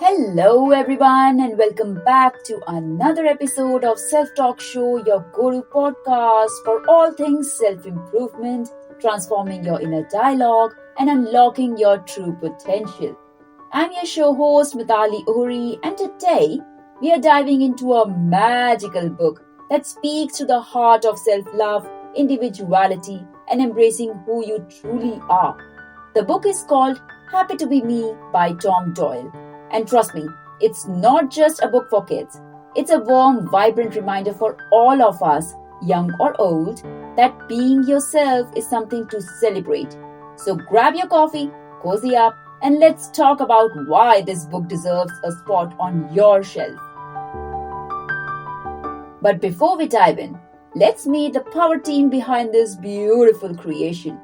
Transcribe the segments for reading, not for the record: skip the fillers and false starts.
Hello everyone and welcome back to another episode of Self-Talk Show, your go-to podcast for all things self-improvement, transforming your inner dialogue and unlocking your true potential. I'm your show host Meetali and today we are diving into a magical book that speaks to the heart of self-love, individuality and embracing who you truly are. The book is called Happy to Be Me by Tom Doyle. And trust me, it's not just a book for kids. It's a warm, vibrant reminder for all of us, young or old, that being yourself is something to celebrate. So grab your coffee, cozy up, and let's talk about why this book deserves a spot on your shelf. But before we dive in, let's meet the power team behind this beautiful creation.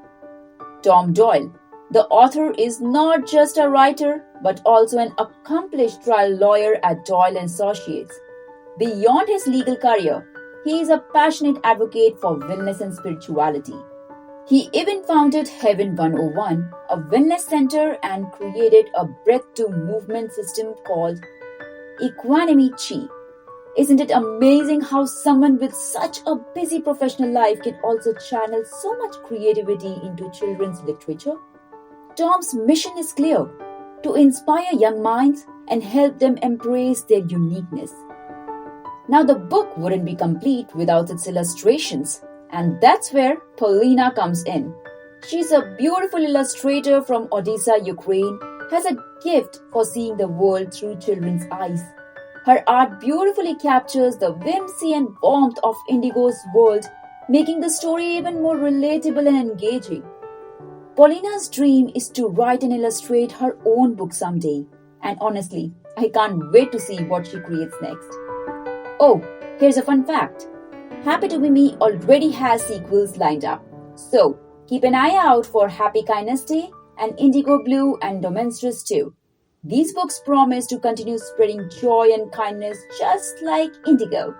Tom Doyle. The author is not just a writer, but also an accomplished trial lawyer at Doyle and Associates. Beyond his legal career, he is a passionate advocate for wellness and spirituality. He even founded Heaven 101, a wellness center, and created a breath-to-movement system called Equanimity. Isn't it amazing how someone with such a busy professional life can also channel so much creativity into children's literature? Tom's mission is clear: to inspire young minds and help them embrace their uniqueness. Now, the book wouldn't be complete without its illustrations, and that's where Polina comes in. She's a beautiful illustrator from Odessa, Ukraine, has a gift for seeing the world through children's eyes. Her art beautifully captures the whimsy and warmth of Indigo's world, making the story even more relatable and engaging. Polina's dream is to write and illustrate her own book someday, and honestly, I can't wait to see what she creates next. Oh, here's a fun fact. Happy to Be Me already has sequels lined up, so keep an eye out for Happy Kindness Day and Indigo Blue and Domenstress too. These books promise to continue spreading joy and kindness just like Indigo.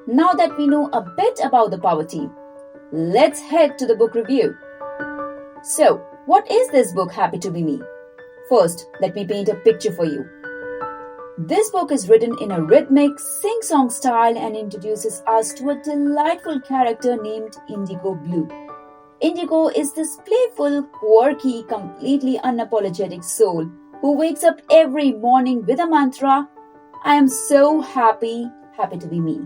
Now that we know a bit about the power team, let's head to the book review. So, what is this book Happy to Be Me? First, let me paint a picture for you. This book is written in a rhythmic, sing-song style and introduces us to a delightful character named Indigo Blue. Indigo is this playful, quirky, completely unapologetic soul who wakes up every morning with a mantra, I am so happy to be me.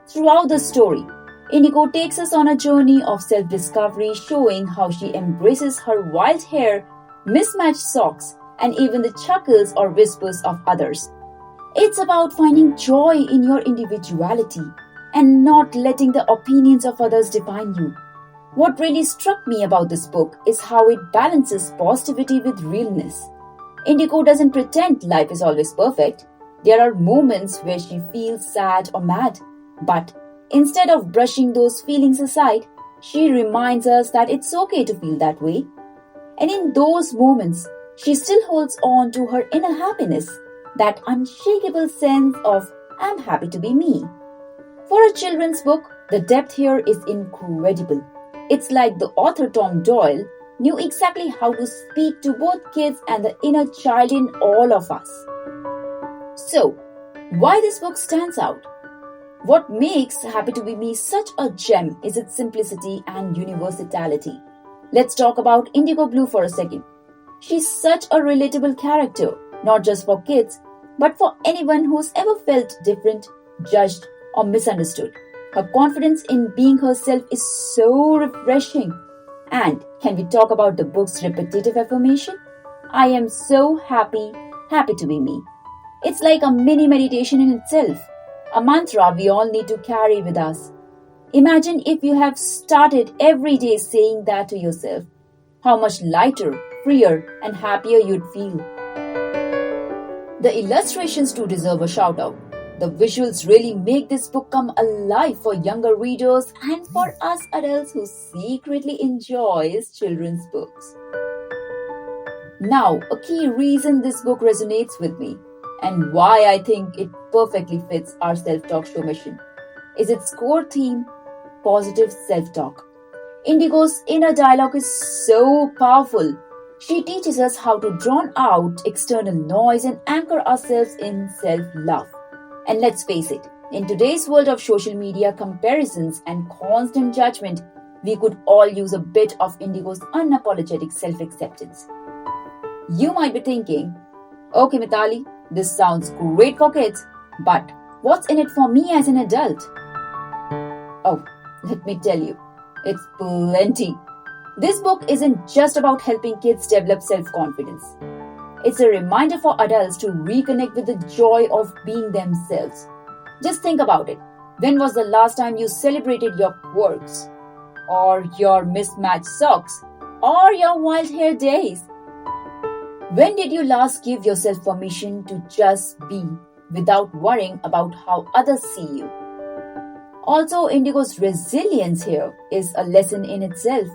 Throughout the story, Indigo takes us on a journey of self-discovery, showing how she embraces her wild hair, mismatched socks, and even the chuckles or whispers of others. It's about finding joy in your individuality and not letting the opinions of others define you. What really struck me about this book is how it balances positivity with realness. Indigo doesn't pretend life is always perfect. There are moments where she feels sad or mad, but instead of brushing those feelings aside, she reminds us that it's okay to feel that way. And in those moments, she still holds on to her inner happiness, that unshakable sense of, I'm happy to be me. For a children's book, the depth here is incredible. It's like the author Tom Doyle knew exactly how to speak to both kids and the inner child in all of us. So, why this book stands out? What makes Happy to Be Me such a gem is its simplicity and universality. Let's talk about Indigo Blue for a second. She's such a relatable character, not just for kids, but for anyone who's ever felt different, judged, or misunderstood. Her confidence in being herself is so refreshing. And can we talk about the book's repetitive affirmation? I am so happy to be me. It's like a mini meditation in itself. A mantra we all need to carry with us. Imagine if you have started every day saying that to yourself. How much lighter, freer, and happier you'd feel. The illustrations too deserve a shout out. The visuals really make this book come alive for younger readers and for us adults who secretly enjoys children's books. Now, a key reason this book resonates with me and why I think it perfectly fits our self-talk show mission is its core theme, positive self-talk. Indigo's inner dialogue is so powerful. She teaches us how to drown out external noise and anchor ourselves in self-love. And let's face it, in today's world of social media comparisons and constant judgment, we could all use a bit of Indigo's unapologetic self-acceptance. You might be thinking, okay Meetali, this sounds great for kids, but what's in it for me as an adult? Oh, let me tell you, it's plenty. This book isn't just about helping kids develop self-confidence. It's a reminder for adults to reconnect with the joy of being themselves. Just think about it. When was the last time you celebrated your quirks? Or your mismatched socks? Or your wild hair days? When did you last give yourself permission to just be without worrying about how others see you? Also, Indigo's resilience here is a lesson in itself.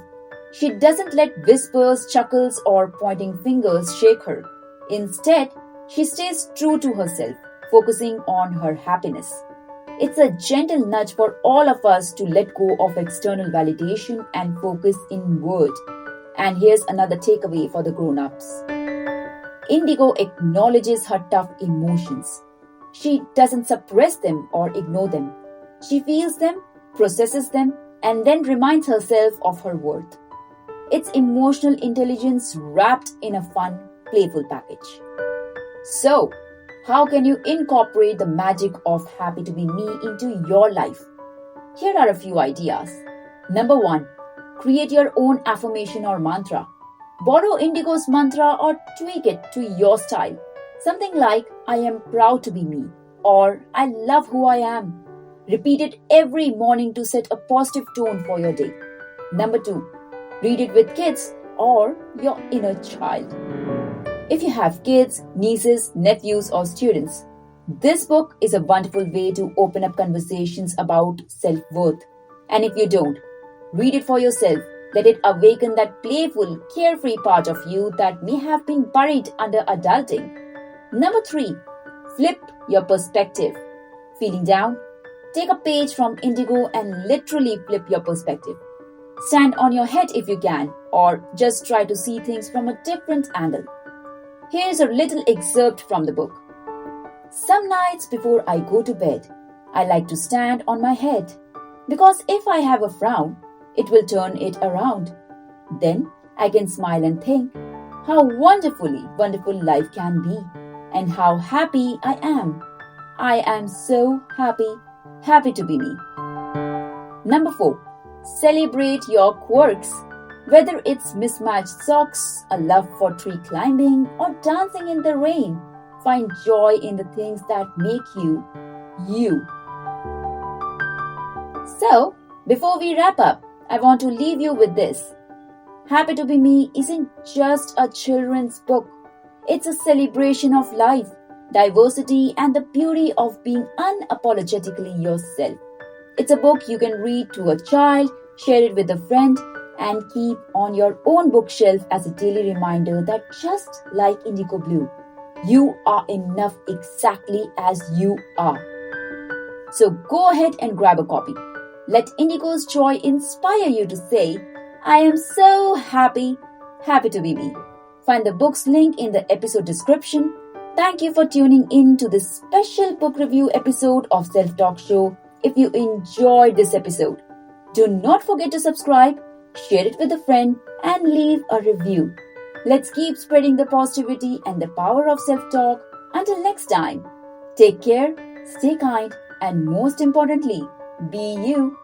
She doesn't let whispers, chuckles, or pointing fingers shake her. Instead, she stays true to herself, focusing on her happiness. It's a gentle nudge for all of us to let go of external validation and focus inward. And here's another takeaway for the grown-ups. Indigo acknowledges her tough emotions. She doesn't suppress them or ignore them. She feels them, processes them, and then reminds herself of her worth. It's emotional intelligence wrapped in a fun, playful package. So, how can you incorporate the magic of Happy to Be Me into your life? Here are a few ideas. Number 1. Create your own affirmation or mantra. Borrow Indigo's mantra or tweak it to your style. Something like, I am proud to be me, or I love who I am. Repeat it every morning to set a positive tone for your day. Number 2. Read it with kids or your inner child. If you have kids, nieces, nephews, or students, this book is a wonderful way to open up conversations about self-worth. And if you don't, read it for yourself. Let it awaken that playful, carefree part of you that may have been buried under adulting. Number 3. Flip your perspective. Feeling down? Take a page from Indigo and literally flip your perspective. Stand on your head if you can, or just try to see things from a different angle. Here's a little excerpt from the book. Some nights before I go to bed, I like to stand on my head, because if I have a frown, it will turn it around. Then I can smile and think how wonderfully wonderful life can be, and how happy I am. I am so happy to be me. Number 4. Celebrate your quirks. Whether it's mismatched socks, a love for tree climbing, or dancing in the rain, find joy in the things that make you, you. So, before we wrap up, I want to leave you with this. Happy to Be Me isn't just a children's book. It's a celebration of life, diversity, and the beauty of being unapologetically yourself. It's a book you can read to a child, share it with a friend, and keep on your own bookshelf as a daily reminder that just like Indigo Blue, you are enough exactly as you are. So go ahead and grab a copy. Let Indigo's joy inspire you to say, I am so happy to be me. Find the book's link in the episode description. Thank you for tuning in to this special book review episode of Self Talk Show. If you enjoyed this episode, do not forget to subscribe, share it with a friend, and leave a review. Let's keep spreading the positivity and the power of self-talk. Until next time, take care, stay kind, and most importantly, be you.